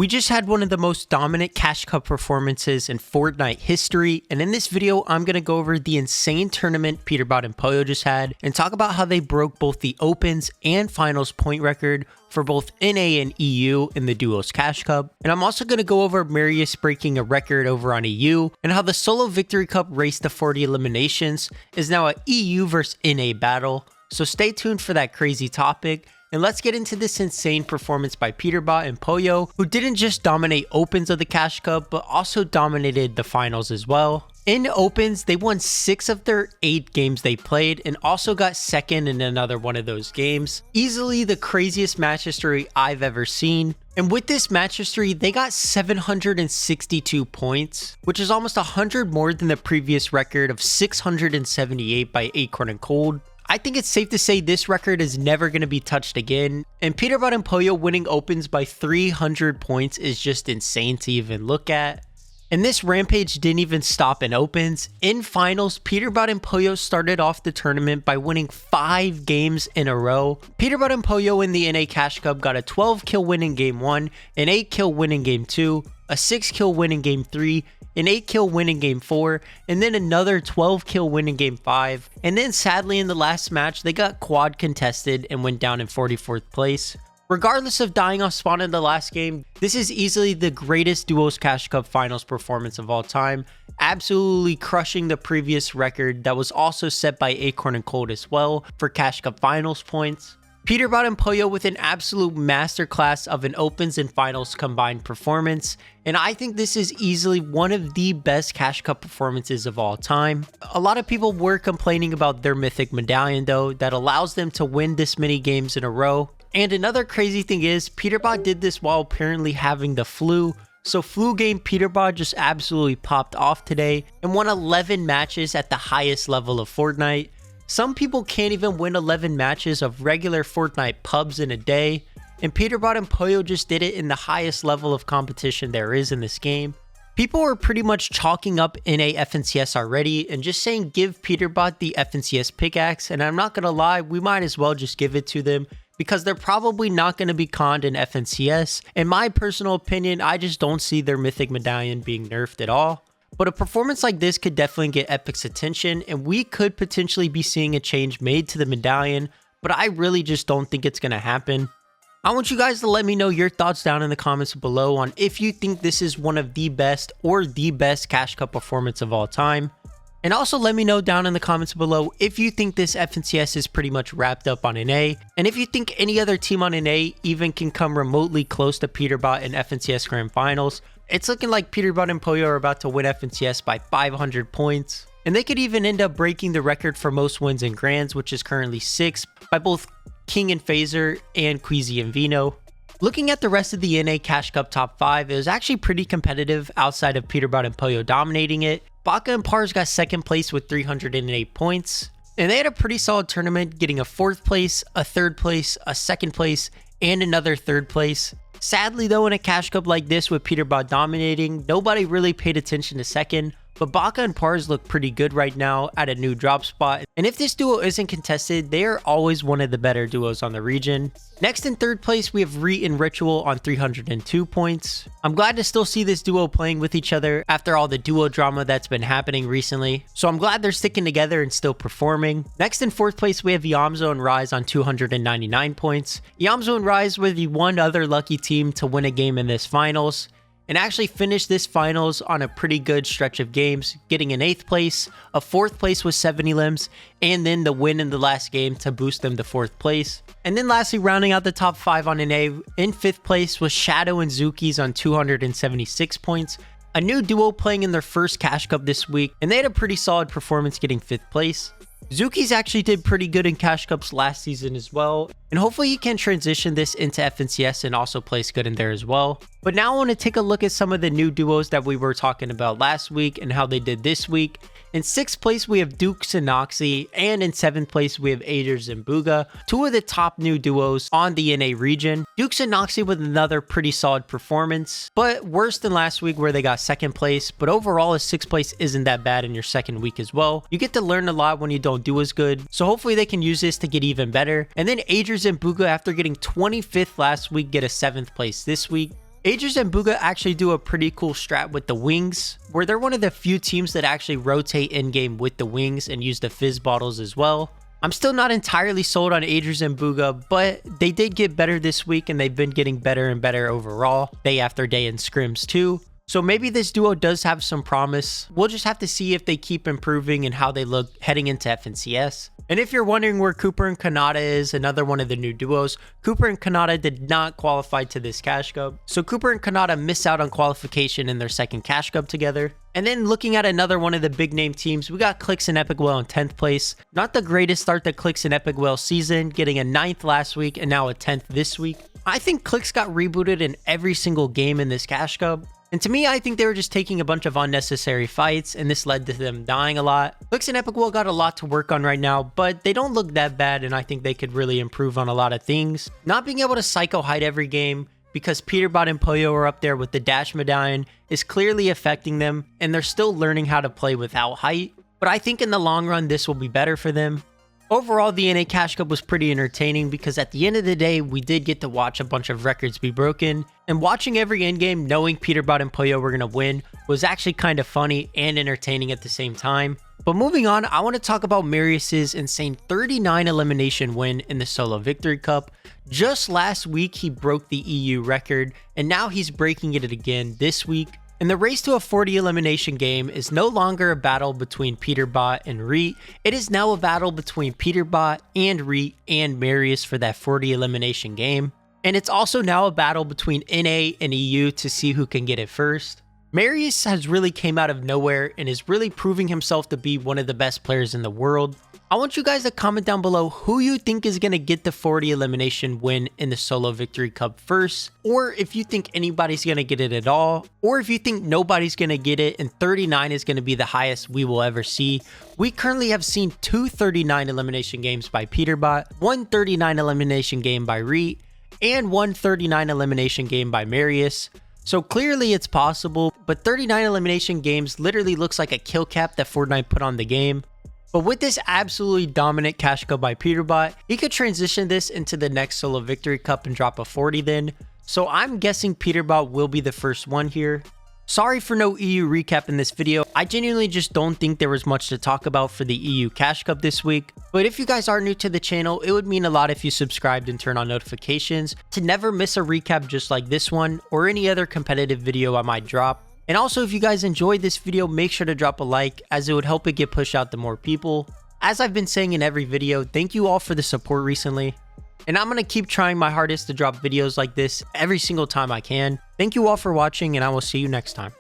We just had one of the most dominant Cash Cup performances in Fortnite history, and in this video, I'm going to go over the insane tournament Peterbot and Pollo just had, and talk about how they broke both the Opens and Finals point record for both NA and EU in the Duos Cash Cup. And I'm also going to go over Marius breaking a record over on EU, and how the Solo Victory Cup race to 40 eliminations is now a EU versus NA battle. So stay tuned for that crazy topic. And let's get into this insane performance by Peterbot and Pollo, who didn't just dominate Opens of the Cash Cup, but also dominated the Finals as well. In Opens, they won 6 of their 8 games they played, and also got second in another one of those games. Easily the craziest match history I've ever seen. And with this match history, they got 762 points, which is almost 100 more than the previous record of 678 by Acorn and Cold. I think it's safe to say this record is never going to be touched again, and Peterbot and Pollo winning Opens by 300 points is just insane to even look at. And this rampage didn't even stop in Opens. In Finals, Peterbot and Pollo started off the tournament by winning 5 games in a row. Peterbot and Pollo in the NA Cash Cup got a 12 kill win in Game 1, an 8 kill win in Game 2, a 6 kill win in Game 3, an 8 kill win in Game 4, and then another 12 kill win in Game 5. And then sadly in the last match, they got quad contested and went down in 44th place. Regardless of dying off spawn in the last game, this is easily the greatest Duos Cash Cup Finals performance of all time, absolutely crushing the previous record that was also set by Acorn and Cold as well for Cash Cup Finals points. Peterbot and Pollo with an absolute masterclass of an Opens and Finals combined performance, and I think this is easily one of the best Cash Cup performances of all time. A lot of people were complaining about their mythic medallion though, that allows them to win this many games in a row. And another crazy thing is, Peterbot did this while apparently having the flu. So flu game Peterbot just absolutely popped off today and won 11 matches at the highest level of Fortnite. Some people can't even win 11 matches of regular Fortnite pubs in a day, and Peterbot and Pollo just did it in the highest level of competition there is in this game. People are pretty much chalking up NA FNCS already and just saying give Peterbot the FNCS pickaxe, and I'm not gonna lie, we might as well just give it to them because they're probably not going to be conned in FNCS. In my personal opinion, I just don't see their mythic medallion being nerfed at all. But a performance like this could definitely get Epic's attention, and we could potentially be seeing a change made to the medallion, but I really just don't think it's going to happen. I want you guys to let me know your thoughts down in the comments below on if you think this is one of the best or the best Cash Cup performance of all time. And also let me know down in the comments below if you think this FNCS is pretty much wrapped up on NA, and if you think any other team on NA even can come remotely close to Peterbot in FNCS Grand Finals. It's looking like Peterbot and Pollo are about to win FNCS by 500 points. And they could even end up breaking the record for most wins in Grands, which is currently 6, by both King and Phaser and Queasy and Vino. Looking at the rest of the NA Cash Cup top 5, it was actually pretty competitive outside of Peterbot and Pollo dominating it. Baka and Pars got 2nd place with 308 points. And they had a pretty solid tournament, getting a 4th place, a 3rd place, a 2nd place, and another 3rd place. Sadly though, in a Cash Cup like this with Peterbot dominating, nobody really paid attention to 2nd. But Baka and Pars look pretty good right now at a new drop spot. And if this duo isn't contested, they are always one of the better duos on the region. Next in 3rd place, we have Re and Ritual on 302 points. I'm glad to still see this duo playing with each other after all the duo drama that's been happening recently. So I'm glad they're sticking together and still performing. Next in 4th place, we have Yamzo and Rise on 299 points. Yamzo and Rise were the one other lucky team to win a game in this Finals, and actually finished this Finals on a pretty good stretch of games, getting an 8th place, a 4th place with 70 limbs, and then the win in the last game to boost them to 4th place. And then lastly, rounding out the top 5 on NA, in 5th place was Shadow and Zuki's on 276 points, a new duo playing in their first Cash Cup this week, and they had a pretty solid performance getting 5th place. Zuki's actually did pretty good in Cash Cups last season as well, and hopefully he can transition this into FNCS and also place good in there as well. But now I want to take a look at some of the new duos that we were talking about last week and how they did this week. In 6th place, we have Dukes and Noxy, and in 7th place, we have Aders and Booga, 2 of the top new duos on the NA region. Dukes and Noxy with another pretty solid performance, but worse than last week where they got 2nd place, but overall a 6th place isn't that bad in your 2nd week as well. You get to learn a lot when you don't do as good, so hopefully they can use this to get even better. And then Aders and Booga, after getting 25th last week, get a 7th place this week. Aegis and Bugha actually do a pretty cool strat with the wings, where they're one of the few teams that actually rotate in-game with the wings and use the fizz bottles as well. I'm still not entirely sold on Aegis and Bugha, but they did get better this week and they've been getting better and better overall, day after day in scrims too. So maybe this duo does have some promise. We'll just have to see if they keep improving and how they look heading into FNCS. And if you're wondering where Cooper and Kanata is, another one of the new duos, Cooper and Kanata did not qualify to this Cash Cup. So Cooper and Kanata miss out on qualification in their second Cash Cup together. And then looking at another one of the big name teams, we got Clix and Epic Whale in 10th place. Not the greatest start to Clix and Epic Whale season, getting a 9th last week and now a 10th this week. I think Clix got rebooted in every single game in this Cash Cup. And to me, I think they were just taking a bunch of unnecessary fights, and this led to them dying a lot. Clix and Epic Whale got a lot to work on right now, but they don't look that bad, and I think they could really improve on a lot of things. Not being able to psycho hide every game, because Peterbot and Pollo are up there with the dash medallion, is clearly affecting them, and they're still learning how to play without height. But I think in the long run, this will be better for them. Overall, the NA Cash Cup was pretty entertaining because at the end of the day, we did get to watch a bunch of records be broken. And watching every endgame, knowing Peterbot and Pollo were going to win, was actually kind of funny and entertaining at the same time. But moving on, I want to talk about Marius's insane 39 elimination win in the Solo Victory Cup. Just last week, he broke the EU record, and now he's breaking it again this week. And the race to a 40 elimination game is no longer a battle between Peterbot and Reet. It is now a battle between Peterbot and Reet and Marius for that 40 elimination game. And it's also now a battle between NA and EU to see who can get it first. Marius has really came out of nowhere and is really proving himself to be one of the best players in the world. I want you guys to comment down below who you think is going to get the 40 elimination win in the Solo Victory Cup first, or if you think anybody's going to get it at all, or if you think nobody's going to get it and 39 is going to be the highest we will ever see. We currently have seen two 39 elimination games by Peterbot, one 39 elimination game by Reet, and one 39 elimination game by Marius. So clearly it's possible, but 39 elimination games literally looks like a kill cap that Fortnite put on the game. But with this absolutely dominant Cash Cup by Peterbot, he could transition this into the next Solo Victory Cup and drop a 40 then. So I'm guessing Peterbot will be the first one here. Sorry for no EU recap in this video. I genuinely just don't think there was much to talk about for the EU Cash Cup this week. But if you guys are new to the channel, it would mean a lot if you subscribed and turn on notifications to never miss a recap just like this one or any other competitive video I might drop. And also, if you guys enjoyed this video, make sure to drop a like as it would help it get pushed out to more people. As I've been saying in every video, thank you all for the support recently. And I'm going to keep trying my hardest to drop videos like this every single time I can. Thank you all for watching, and I will see you next time.